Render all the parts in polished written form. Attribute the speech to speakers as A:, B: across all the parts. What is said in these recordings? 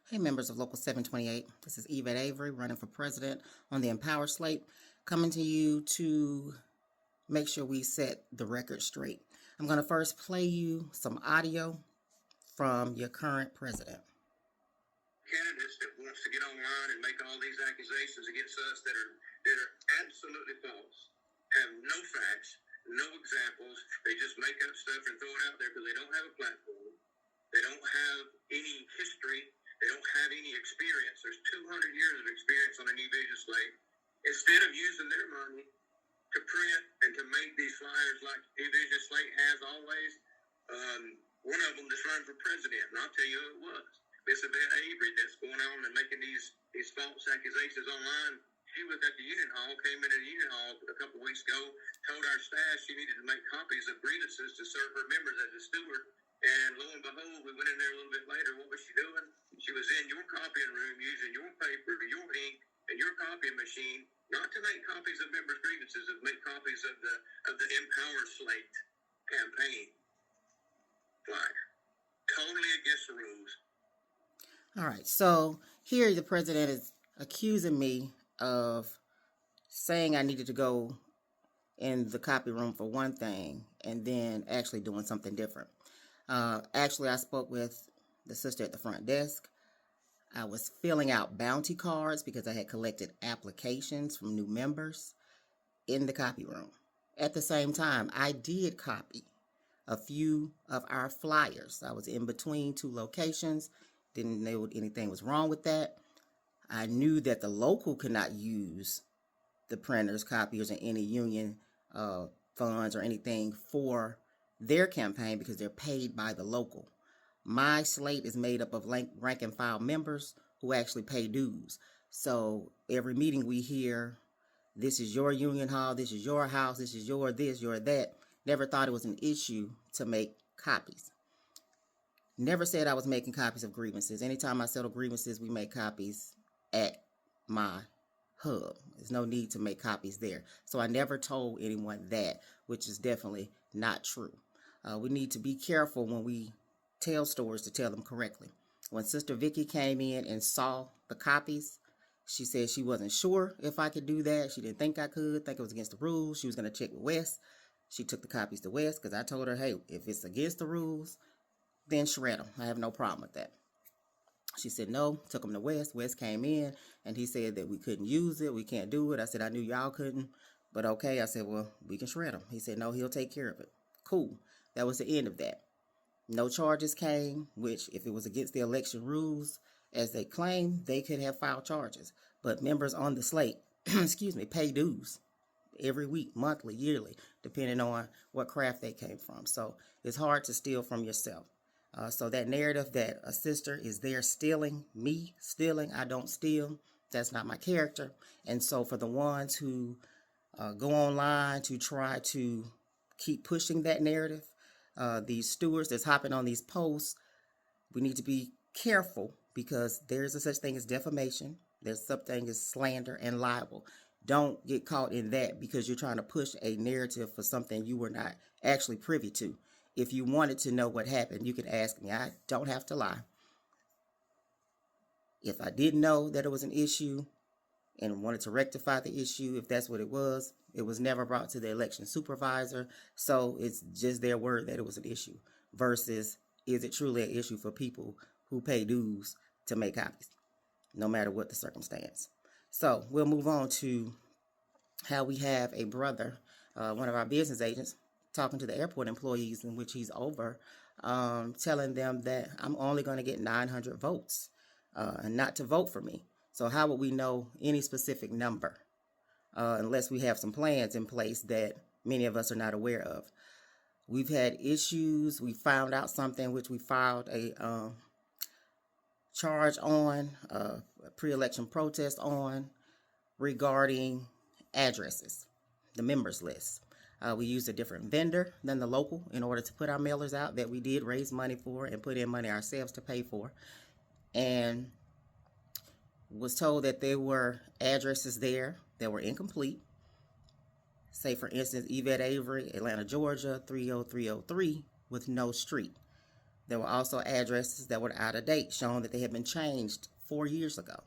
A: Hey, members of Local 728. This is Yvette Avery running for president on the Empower Slate, coming to you to make sure we set the record straight. I'm going to first play you some audio from your current president.
B: Candidates that wants to get online and make all these accusations against us that are absolutely false, have no facts, no examples. They just make up stuff and throw it out there because they don't have a platform. They don't have any history. They don't have any experience. There's 200 years of experience on a new vision slate. Instead of using their money to print and to make these flyers like New Vision Slate has always, one of them just run for president, and I'll tell you who it was. Miss Yvette Avery that's going on and making these false accusations online. She was at the Union Hall, came into the Union Hall a couple of weeks ago, told our staff she needed to make copies of grievances to serve her members as a steward. And lo and behold, we went in there a little bit later. What was she doing? She was in your copying room using your paper, your ink, and your copying machine, not to make copies of members' grievances, but make copies of the Empower Slate campaign flyer. Totally against the rules.
A: All right, so here the president is accusing me of saying I needed to go in the copy room for one thing and then actually doing something different. Actually, I spoke with the sister at the front desk. I was filling out bounty cards because I had collected applications from new members in the copy room. At the same time, I did copy a few of our flyers. I was in between two locations, didn't know anything was wrong with that. I knew that the local could not use the printers, copiers, and any union funds or anything for their campaign because they're paid by the local. My slate is made up of rank and file members who actually pay dues. So every meeting we hear, this is your union hall, this is your house, this is your this, your that. Never thought it was an issue to make copies. Never said I was making copies of grievances. Anytime I settle grievances, we make copies at my hub. There's no need to make copies there. So I never told anyone that, which is definitely not true. We need to be careful when we tell stories to tell them correctly. When Sister Vicky came in and saw the copies, she said she wasn't sure if I could do that. She didn't think I could, think it was against the rules. She was going to check with Wes. She took the copies to Wes because I told her, hey, if it's against the rules, then shred them. I have no problem with that. She said no, took them to Wes. Wes came in and he said that we couldn't use it. We can't do it. I said, I knew y'all couldn't, but okay. I said, well, we can shred them. He said, no, he'll take care of it. Cool. That was the end of that. No charges came, which if it was against the election rules, as they claim, they could have filed charges. But members on the slate, pay dues every week, monthly, yearly, depending on what craft they came from. So it's hard to steal from yourself. So that narrative that a sister is there stealing, me stealing, I don't steal, that's not my character. And so for the ones who go online to try to keep pushing that narrative, these stewards that's hopping on these posts, we need to be careful because there's a such thing as defamation. There's something as slander and libel. Don't get caught in that because you're trying to push a narrative for something you were not actually privy to. If you wanted to know what happened, you could ask me. I don't have to lie. If I didn't know that it was an issue and wanted to rectify the issue, if that's what it was never brought to the election supervisor. So it's just their word that it was an issue versus is it truly an issue for people who pay dues to make copies, no matter what the circumstance. So we'll move on to how we have a brother, one of our business agents, talking to the airport employees in which he's over, telling them that I'm only going to get 900 votes and not to vote for me. So how would we know any specific number unless we have some plans in place that many of us are not aware of? We've had issues. We found out something which we filed a charge on, a pre-election protest on, regarding addresses, the members list. We used a different vendor than the local in order to put our mailers out that we did raise money for and put in money ourselves to pay for. And was told that there were addresses there that were incomplete. Say, for instance, Yvette Avery, Atlanta, Georgia, 30303 with no street. There were also addresses that were out of date, showing that they had been changed 4 years ago.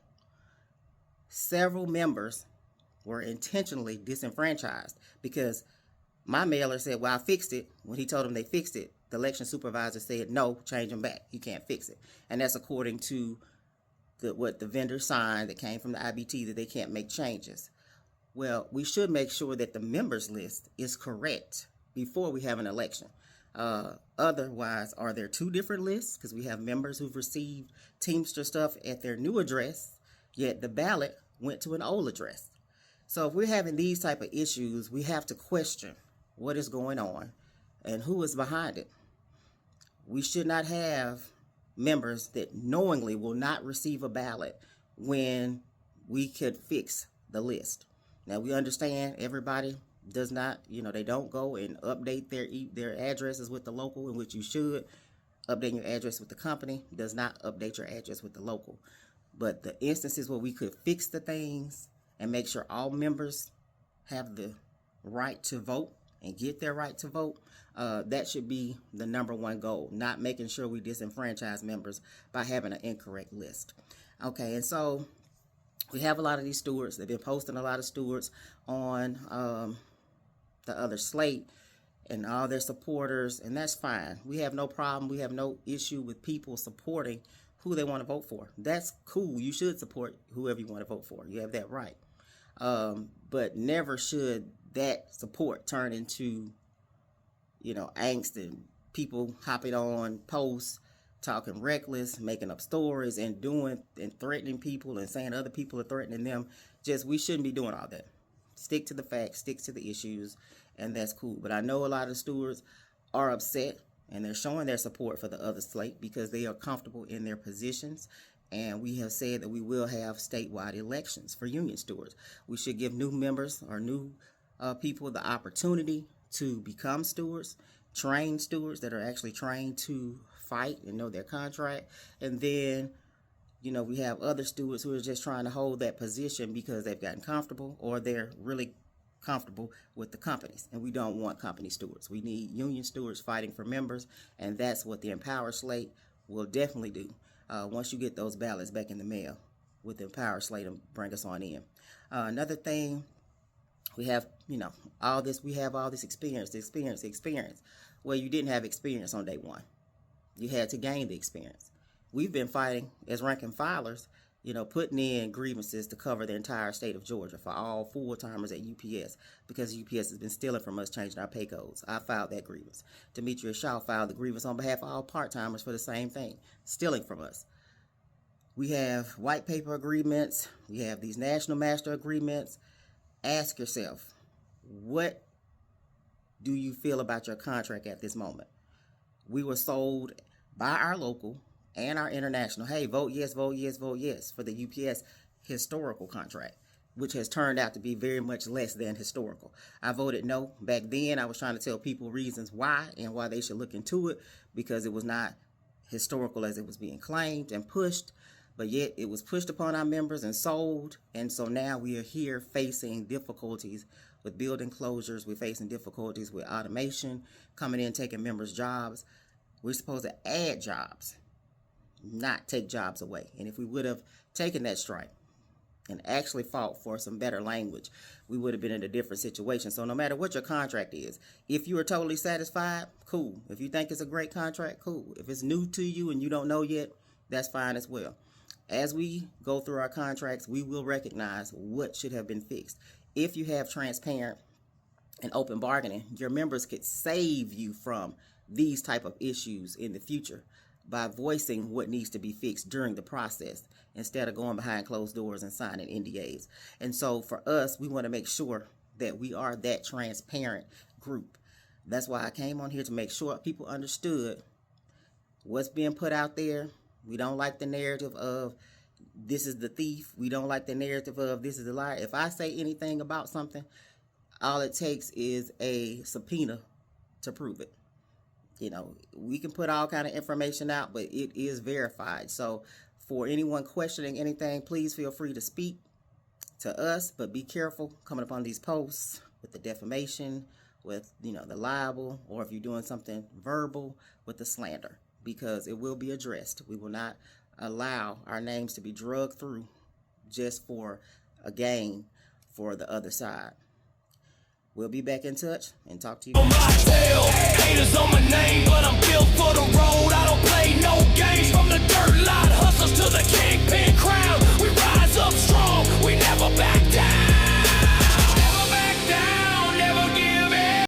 A: Several members were intentionally disenfranchised because my mailer said, well, I fixed it. When he told them they fixed it, the election supervisor said, no, change them back. You can't fix it. And that's according to what the vendor signed that came from the IBT, that they can't make changes. Well, we should make sure that the members list is correct before we have an election. Otherwise, are there two different lists? Because we have members who've received Teamster stuff at their new address, yet the ballot went to an old address. So if we're having these type of issues, we have to question what is going on and who is behind it. We should not have members that knowingly will not receive a ballot when we could fix the list. Now, we understand everybody does not, they don't go and update their addresses with the local, in which you should. Updating your address with the company does not update your address with the local. But the instances where we could fix the things and make sure all members have the right to vote and get their right to vote, that should be the number one goal, not making sure we disenfranchise members by having an incorrect list. Okay, and so we have a lot of these stewards. They've been posting a lot of stewards on the other Slate and all their supporters, and that's fine. We have no problem. We have no issue with people supporting who they want to vote for. That's cool. You should support whoever you want to vote for. You have that right. But never should that support turn into, angst and people hopping on posts, talking reckless, making up stories and doing and threatening people and saying other people are threatening them. We shouldn't be doing all that. Stick to the facts, stick to the issues, and that's cool. But I know a lot of stewards are upset and they're showing their support for the other Slate because they are comfortable in their positions. And we have said that we will have statewide elections for union stewards. We should give new members or new people the opportunity to become stewards, trained stewards that are actually trained to fight and know their contract. And then, we have other stewards who are just trying to hold that position because they've gotten comfortable or they're really comfortable with the companies. And we don't want company stewards. We need union stewards fighting for members. And that's what the Empower Slate will definitely do. Once you get those ballots back in the mail with the Empower Slate and bring us on in. Another thing, we have, all this experience. Well, you didn't have experience on day one. You had to gain the experience. We've been fighting as rank and filers, putting in grievances to cover the entire state of Georgia for all full-timers at UPS because UPS has been stealing from us, changing our pay codes. I filed that grievance. Demetria Shaw filed the grievance on behalf of all part-timers for the same thing, stealing from us. We have white paper agreements. We have these national master agreements. Ask yourself, what do you feel about your contract at this moment? We were sold by our local and our international, hey, vote yes, vote yes, vote yes, for the UPS historical contract, which has turned out to be very much less than historical. I voted no. Back then, I was trying to tell people reasons why and why they should look into it because it was not historical as it was being claimed and pushed, but yet it was pushed upon our members and sold. And so now we are here facing difficulties with building closures. We're facing difficulties with automation coming in, taking members' jobs. We're supposed to add jobs, not take jobs away. And if we would have taken that strike and actually fought for some better language, we would have been in a different situation. So no matter what your contract is, if you are totally satisfied, cool. If you think it's a great contract, cool. If it's new to you and you don't know yet, that's fine as well. As we go through our contracts, we will recognize what should have been fixed. If you have transparent and open bargaining, your members could save you from these type of issues in the future by voicing what needs to be fixed during the process instead of going behind closed doors and signing NDAs. And so for us, we want to make sure that we are that transparent group. That's why I came on here, to make sure people understood what's being put out there. We don't like the narrative of this is the thief. We don't like the narrative of this is the liar. If I say anything about something, all it takes is a subpoena to prove it. We can put all kind of information out, but it is verified. So for anyone questioning anything, please feel free to speak to us, but be careful coming upon these posts with the defamation, with, the libel, or if you're doing something verbal with the slander. because it will be addressed. We will not allow our names to be drugged through just for a gain for the other side. We'll be back in touch and talk to you. On my tail, haters on my name, but I'm